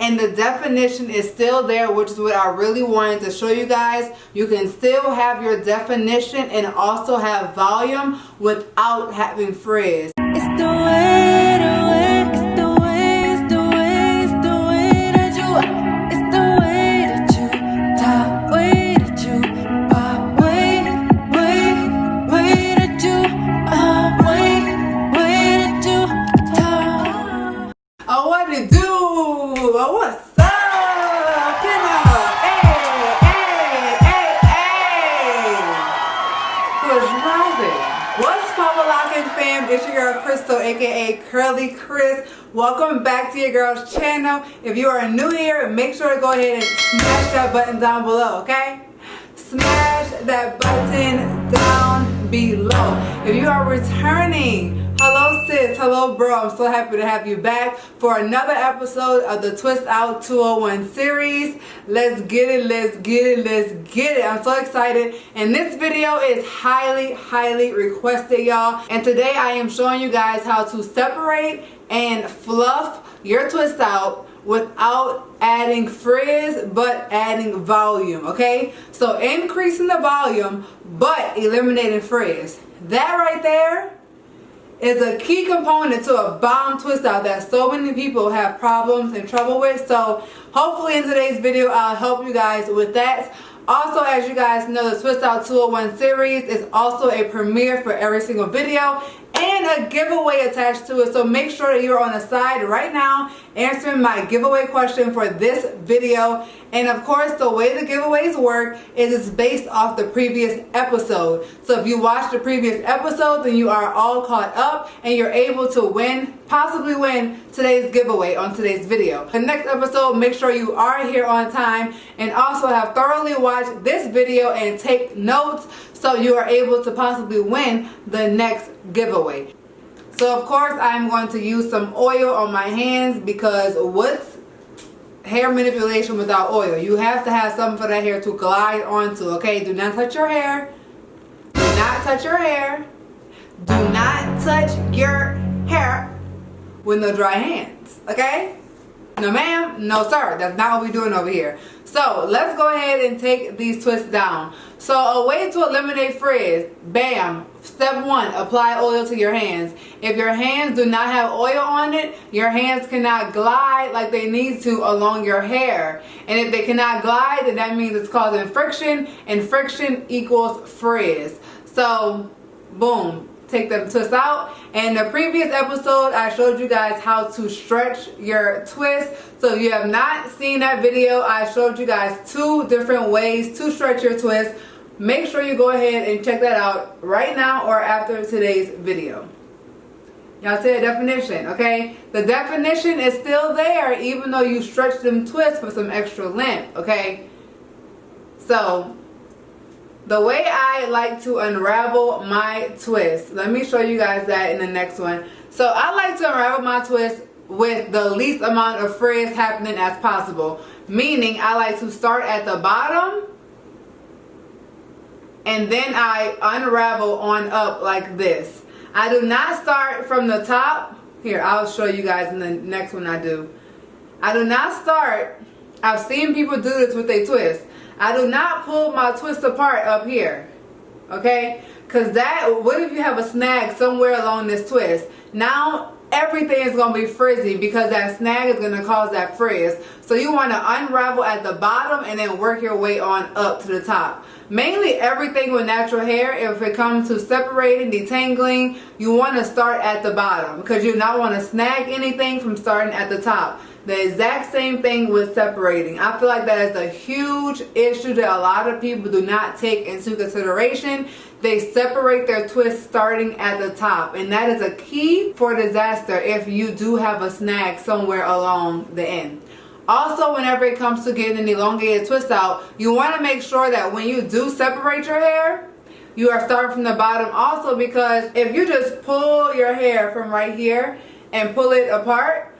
and the definition is still there, which is what I really wanted to show you guys. You can still have your definition and also have volume without having frizz. It's the way, it's the way, it's the way, it's the way that you, it's the way that you talk, way that you pop, way that you, way that you talk. Oh, what it do? Oh, what's up? Pin up. Hey. What's rocking? What's poppin' fam? It's your girl Crystal, aka Curly Chris. Welcome back to your girl's channel. If you are new here, make sure to go ahead and smash that button down below, okay? Smash that button down below. If you are returning, hello sis, hello bro, I'm so happy to have you back for another episode of the Twist Out 201 series. Let's get it, let's get it, let's get it. I'm so excited, and this video is highly requested, y'all. And today I am showing you guys how to separate and fluff your twist out without adding frizz but adding volume, okay? So increasing the volume but eliminating frizz. That right there is a key component to a bomb twist out that so many people have problems and trouble with. So hopefully in today's video I'll help you guys with that. Also, as you guys know, the Twist Out 201 series is also a premiere for every single video and a giveaway attached to it. So make sure that you're on the side right now answering my giveaway question for this video. And of course, the way the giveaways work is it's based off the previous episode. So if you watched the previous episode, then you are all caught up and you're able to win, possibly win today's giveaway on today's video. The next episode, make sure you are here on time and also have thoroughly watched this video and take notes so you are able to possibly win the next giveaway. So of course I'm going to use some oil on my hands because what's hair manipulation without oil? You have to have something for that hair to glide onto, okay? Do not touch your hair. Do not touch your hair. Do not touch your hair with no dry hands, okay? No ma'am, no sir, that's not what we're doing over here. So let's go ahead and take these twists down. So a way to eliminate frizz, bam, step one, apply oil to your hands. If your hands do not have oil on it, your hands cannot glide like they need to along your hair. And if they cannot glide, then that means it's causing friction, and friction equals frizz. So boom, take them twists out. And in the previous episode I showed you guys how to stretch your twist. So if you have not seen that video, I showed you guys 2 different ways to stretch your twist. Make sure you go ahead and check that out right now or after today's video. Y'all see the definition, okay? The definition is still there even though you stretch them twists for some extra length, okay? So the way I like to unravel my twist, let me show you guys that in the next one. So I like to unravel my twist with the least amount of frizz happening as possible. Meaning I like to start at the bottom and then I unravel on up like this. I do not start from the top. Here, I'll show you guys in the next one I do. I do not start, I've seen people do this with their twist. I do not pull my twist apart up here, okay? Because that, what if you have a snag somewhere along this twist? Now everything is going to be frizzy because that snag is going to cause that frizz. So you want to unravel at the bottom and then work your way on up to the top. Mainly everything with natural hair, if it comes to separating, detangling, you want to start at the bottom because you do not want to snag anything from starting at the top. The exact same thing with separating. I feel like that is a huge issue that a lot of people do not take into consideration. They separate their twist starting at the top, and that is a key for disaster if you do have a snag somewhere along the end. Also, whenever it comes to getting an elongated twist out, you want to make sure that when you do separate your hair, you are starting from the bottom also, because if you just pull your hair from right here and pull it apart,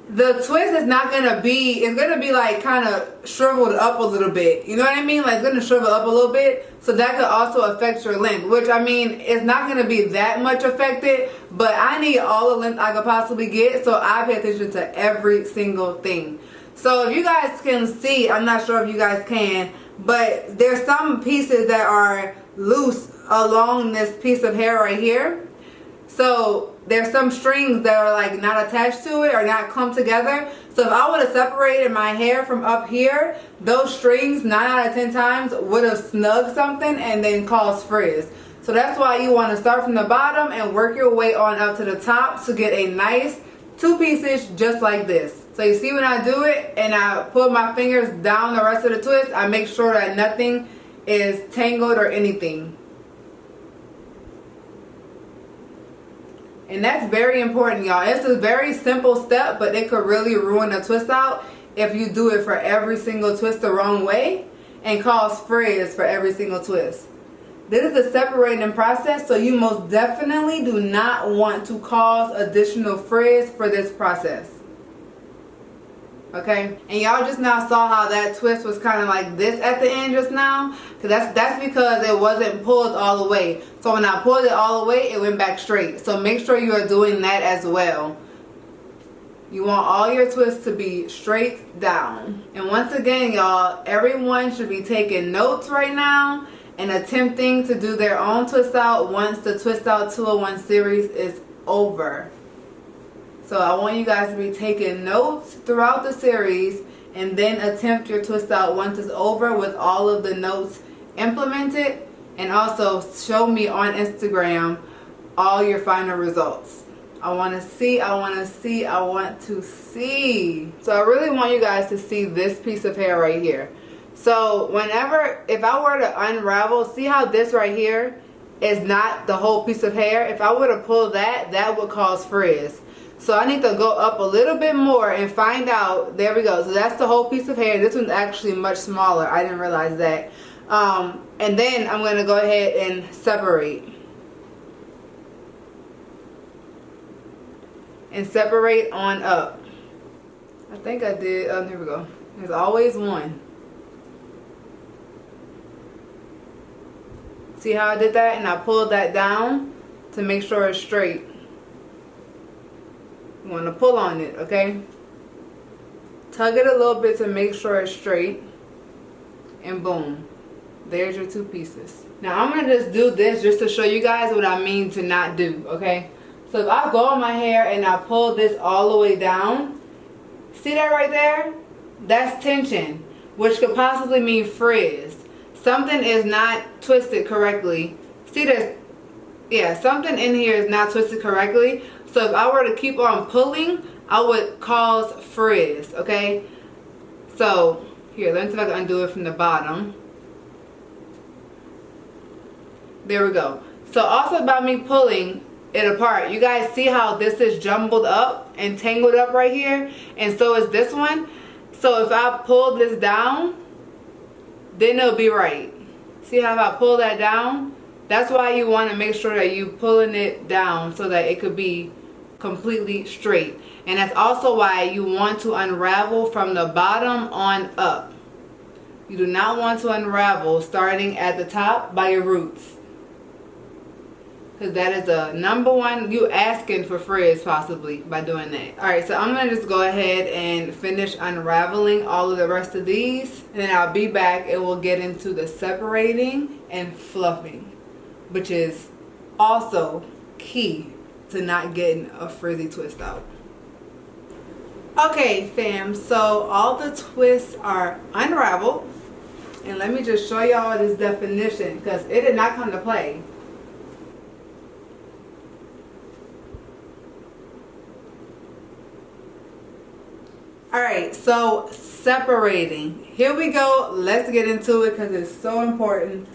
the twist is not going to be, it's going to be like kind of shriveled up a little bit. You know what I mean? Like it's going to shrivel up a little bit. So that could also affect your length, which I mean, it's not going to be that much affected, but I need all the length I could possibly get, so I pay attention to every single thing. So if you guys can see, I'm not sure if you guys can, but there's some pieces that are loose along this piece of hair right here. So there's some strings that are like not attached to it or not clumped together. So if I would have separated my hair from up here, those strings 9 out of 10 times would have snugged something and then caused frizz. So that's why you want to start from the bottom and work your way on up to the top to get a nice 2 pieces just like this. So you see when I do it and I pull my fingers down the rest of the twist, I make sure that nothing is tangled or anything. And that's very important, y'all. It's a very simple step, but it could really ruin a twist out if you do it for every single twist the wrong way and cause frizz for every single twist. This is the separating process, so you most definitely do not want to cause additional frizz for this process. Okay, and y'all just now saw how that twist was kind of like this at the end just now, because that's because it wasn't pulled all the way. So when I pulled it all the way, it went back straight. So make sure you are doing that as well. You want all your twists to be straight down. And once again, y'all, everyone should be taking notes right now and attempting to do their own twist out once the Twist Out 201 series is over. So I want you guys to be taking notes throughout the series and then attempt your twist out once it's over with all of the notes implemented, and also show me on Instagram all your final results. I want to see, I want to see, I want to see. So I really want you guys to see this piece of hair right here. So if I were to unravel, see how this right here is not the whole piece of hair? If I were to pull that, that would cause frizz. So I need to go up a little bit more and find out. There we go. So that's the whole piece of hair. This one's actually much smaller. I didn't realize that. And then I'm going to go ahead and separate. And separate on up. I think I did. Oh, here we go. There's always one. See how I did that? And I pulled that down to make sure it's straight. You want to pull on it, okay? Tug it a little bit to make sure it's straight. And boom. There's your 2 pieces. Now I'm going to just do this just to show you guys what I mean to not do, okay? So if I go on my hair and I pull this all the way down, see that right there? That's tension, which could possibly mean frizz. Something is not twisted correctly. See this? Yeah, something in here is not twisted correctly. So if I were to keep on pulling, I would cause frizz, okay? So, here, let me see if I can undo it from the bottom. There we go. So also about me pulling it apart, you guys see how this is jumbled up and tangled up right here? And so is this one. So if I pull this down, then it'll be right. See how if I pull that down? That's why you want to make sure that you're pulling it down so that it could be completely straight. And that's also why you want to unravel from the bottom on up. You do not want to unravel starting at the top by your roots. Because that is a #1, you asking for frizz possibly by doing that. Alright, so I'm going to just go ahead and finish unraveling all of the rest of these. And then I'll be back and we'll get into the separating and fluffing, which is also key to not getting a frizzy twist out. Okay fam, so all the twists are unraveled. And let me just show y'all this definition because it did not come to play. Alright, so separating. Here we go. Let's get into it because it's so important.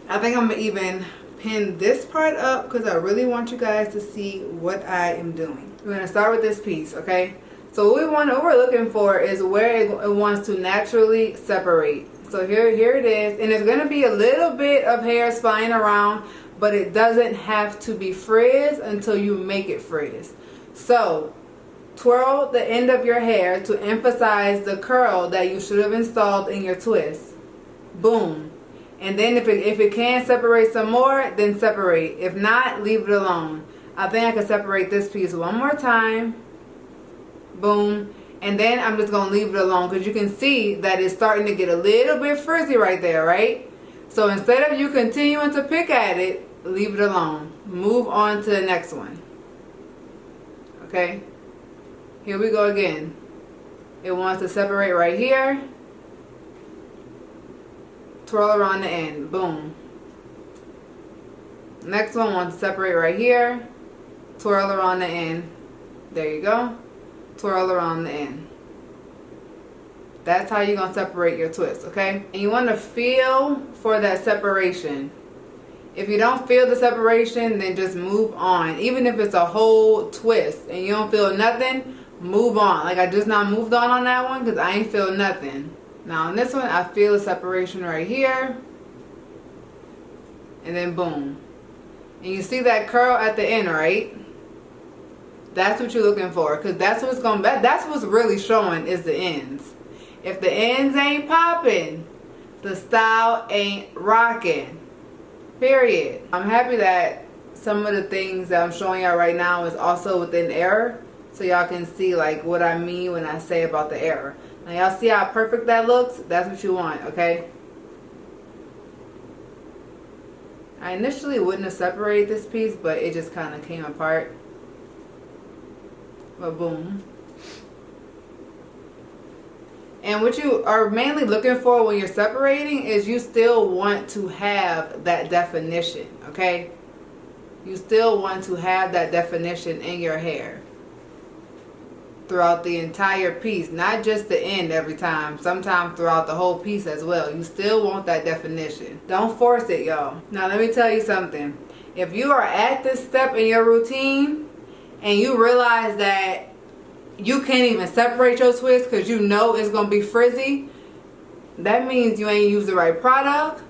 I think I'm going to even pin this part up because I really want you guys to see what I am doing. We're going to start with this piece, okay? So what we're looking for is where it wants to naturally separate. So here it is. And there's going to be a little bit of hairs flying around, but it doesn't have to be frizz until you make it frizz. So twirl the end of your hair to emphasize the curl that you should have installed in your twist. Boom. And then if it can separate some more, then separate. If not, leave it alone. I think I can separate this piece one more time. Boom. And then I'm just going to leave it alone because you can see that it's starting to get a little bit frizzy right there, right? So instead of you continuing to pick at it, leave it alone. Move on to the next one. Okay? Here we go again. It wants to separate right here. Twirl around the end. Boom. Next one wants to separate right here. Twirl around the end. There you go. Twirl around the end. That's how you're going to separate your twist, okay? And you want to feel for that separation. If you don't feel the separation, then just move on. Even if it's a whole twist and you don't feel nothing, move on. Like I just now moved on that one because I ain't feel nothing. Now on this one, I feel the separation right here. And then boom. And you see that curl at the end, right? That's what you're looking for, because that's what's going. That's what's really showing is the ends. If the ends ain't popping, the style ain't rocking. Period. I'm happy that some of the things that I'm showing y'all right now is also within error, so y'all can see like what I mean when I say about the error. Now y'all see how perfect that looks? That's what you want, okay? I initially wouldn't have separated this piece, but it just kind of came apart. But boom. And what you are mainly looking for when you're separating is you still want to have that definition, okay? You still want to have that definition in your hair throughout the entire piece, not just the end every time, sometimes throughout the whole piece as well. You still want that definition. Don't force it, y'all. Now let me tell you something. If you are at this step in your routine and you realize that you can't even separate your twist because you know it's going to be frizzy, that means you ain't used the right product,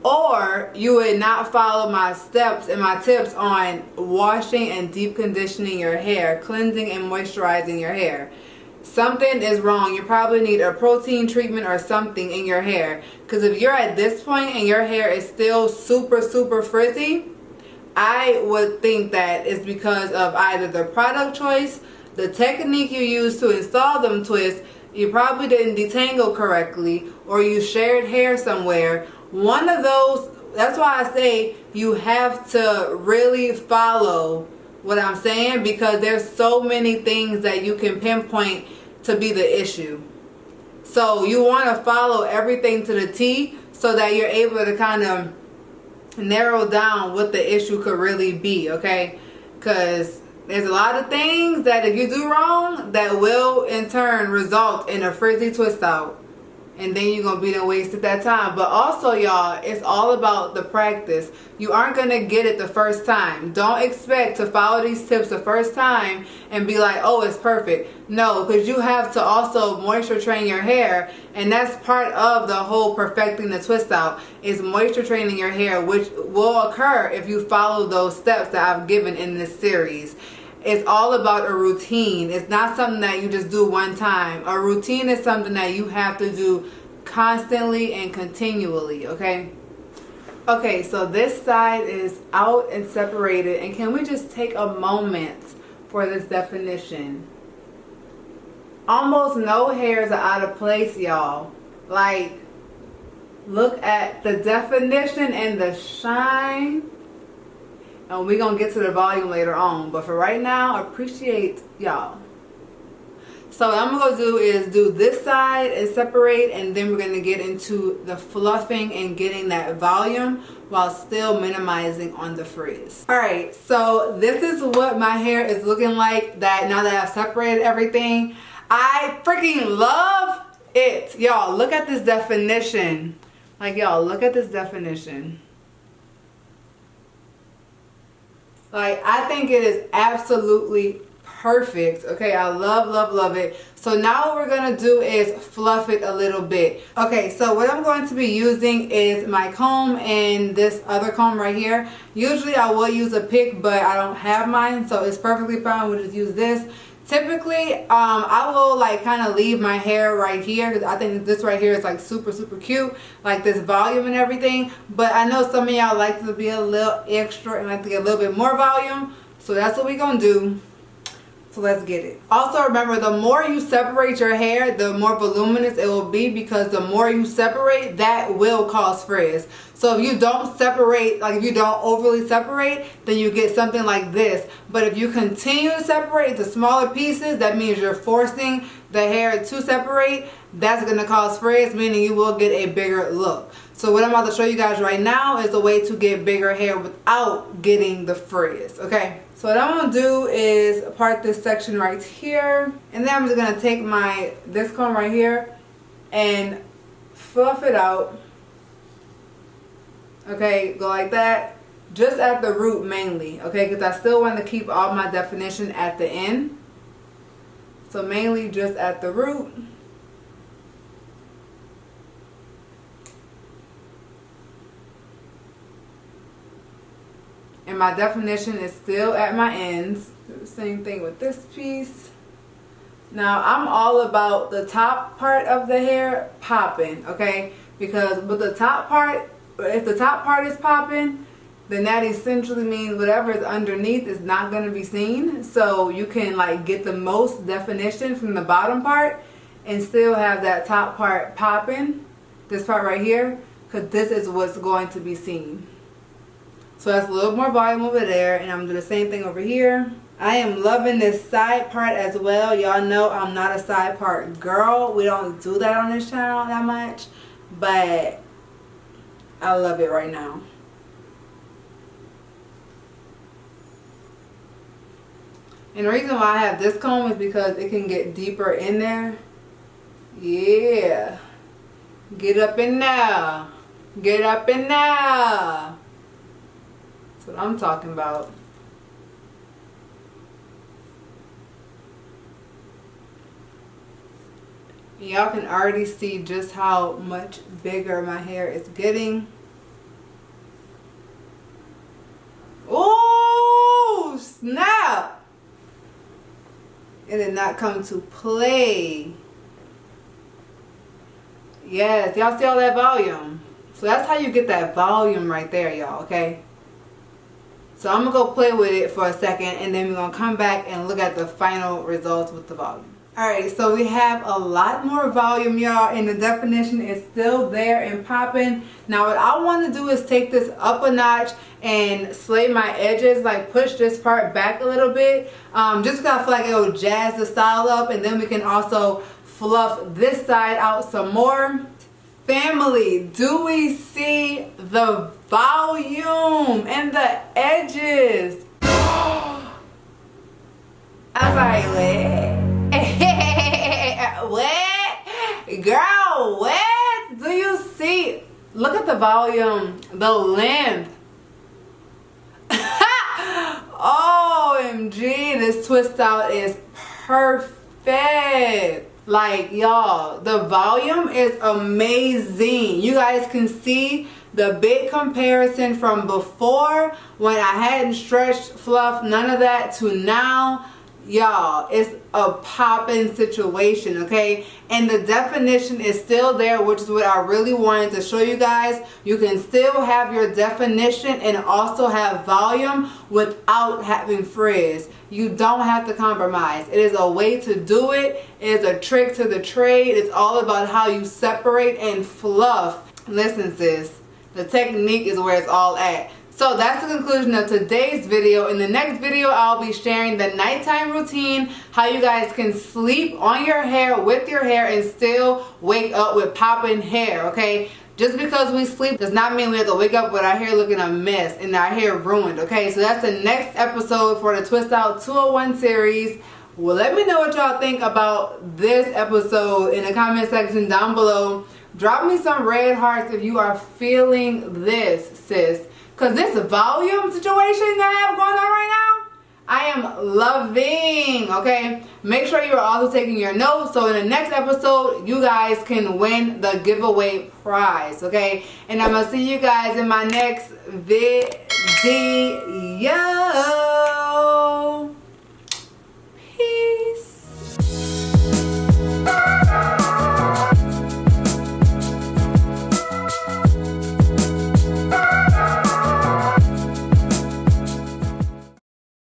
or you would not follow my steps and my tips on washing and deep conditioning your hair, cleansing and moisturizing your hair. Something is wrong. You probably need a protein treatment or something in your hair, because if you're at this point and your hair is still super frizzy, I would think that it's because of either the product choice, the technique you use to install them twists, you probably didn't detangle correctly, or you shared hair somewhere. One of those. That's why I say you have to really follow what I'm saying, because there's so many things that you can pinpoint to be the issue. So you want to follow everything to the T so that you're able to kind of narrow down what the issue could really be, okay? Because there's a lot of things that if you do wrong, that will in turn result in a frizzy twist out. And then you're going to be done wasted that time. But also, y'all, it's all about the practice. You aren't going to get it the first time. Don't expect to follow these tips the first time and be like, oh, it's perfect. No, because you have to also moisture train your hair. And that's part of the whole perfecting the twist out, is moisture training your hair, which will occur if you follow those steps that I've given in this series. It's all about a routine. It's not something that you just do one time. A routine is something that you have to do constantly and continually, okay? Okay, so this side is out and separated. And can we just take a moment for this definition? Almost no hairs are out of place, y'all. Like, look at the definition and the shine. And we're going to get to the volume later on. But for right now, appreciate y'all. So what I'm going to do is do this side and separate. And then we're going to get into the fluffing and getting that volume while still minimizing on the frizz. Alright, so this is what my hair is looking like that now that I've separated everything. I freaking love it. Y'all, look at this definition. Like, y'all, look at this definition. Like, I think it is absolutely perfect. Okay, I love it. So now what we're going to do is fluff it a little bit. Okay, so what I'm going to be using is my comb and this other comb right here. Usually I will use a pick, but I don't have mine, so it's perfectly fine. We'll just use this Typically, I will like kind of leave my hair right here because I think this right here is like super cute, like this volume and everything. But I know some of y'all like to be a little extra and like to get a little bit more volume, so that's what we're gonna do. So let's get it. Also remember, the more you separate your hair, the more voluminous it will be, because the more you separate, that will cause frizz. So if you don't separate, like if you don't overly separate, then you get something like this. But if you continue to separate into smaller pieces, that means you're forcing the hair to separate. That's going to cause frizz, meaning you will get a bigger look. So what I'm about to show you guys right now is a way to get bigger hair without getting the frizz, okay? So what I'm going to do is part this section right here, and then I'm just going to take this comb right here and fluff it out. Okay, go like that, just at the root mainly, okay, because I still want to keep all my definition at the end. So mainly just at the root. And my definition is still at my ends. Do the same thing with this piece. Now I'm all about the top part of the hair popping, okay? Because with the top part, if the top part is popping, then that essentially means whatever is underneath is not going to be seen. So you can like get the most definition from the bottom part and still have that top part popping, this part right here, because this is what's going to be seen. So that's a little more volume over there, and I'm going to do the same thing over here. I am loving this side part as well. Y'all know I'm not a side part girl. We don't do that on this channel that much, but I love it right now. And the reason why I have this comb is because it can get deeper in there. Yeah. Get up in there. Get up in there. That's what I'm talking about. Y'all can already see just how much bigger my hair is getting. Oh, snap! It did not come to play. Yes, y'all see all that volume? So that's how you get that volume right there, y'all, okay? So I'm going to go play with it for a second, and then we're going to come back and look at the final results with the volume. Alright, so we have a lot more volume, y'all, and the definition is still there and popping. Now what I want to do is take this up a notch and slay my edges, like push this part back a little bit, just because I feel like it will jazz the style up, and then we can also fluff this side out some more. Family, do we see the volume and the edges? I was like, what? Girl, what? Do you see? Look at the volume, the length. OMG, this twist out is perfect. Like, y'all, the volume is amazing. You guys can see the big comparison from before when I hadn't stretched, fluffed, none of that, to now. Y'all, it's a poppin' situation, okay? And the definition is still there, which is what I really wanted to show you guys. You can still have your definition and also have volume without having frizz. You don't have to compromise. It is a way to do it. It is a trick to the trade. It's all about how you separate and fluff. Listen, sis, the technique is where it's all at. So that's the conclusion of today's video. In the next video, I'll be sharing the nighttime routine, how you guys can sleep on your hair with your hair and still wake up with popping hair, okay? Just because we sleep does not mean we have to wake up with our hair looking a mess and our hair ruined, okay? So that's the next episode for the Twist Out 201 series. Well, let me know what y'all think about this episode in the comment section down below. Drop me some red hearts if you are feeling this, sis. Because this volume situation that I have going on right now, I am loving, okay? Make sure you're also taking your notes so in the next episode, you guys can win the giveaway prize, okay? And I'm going to see you guys in my next video.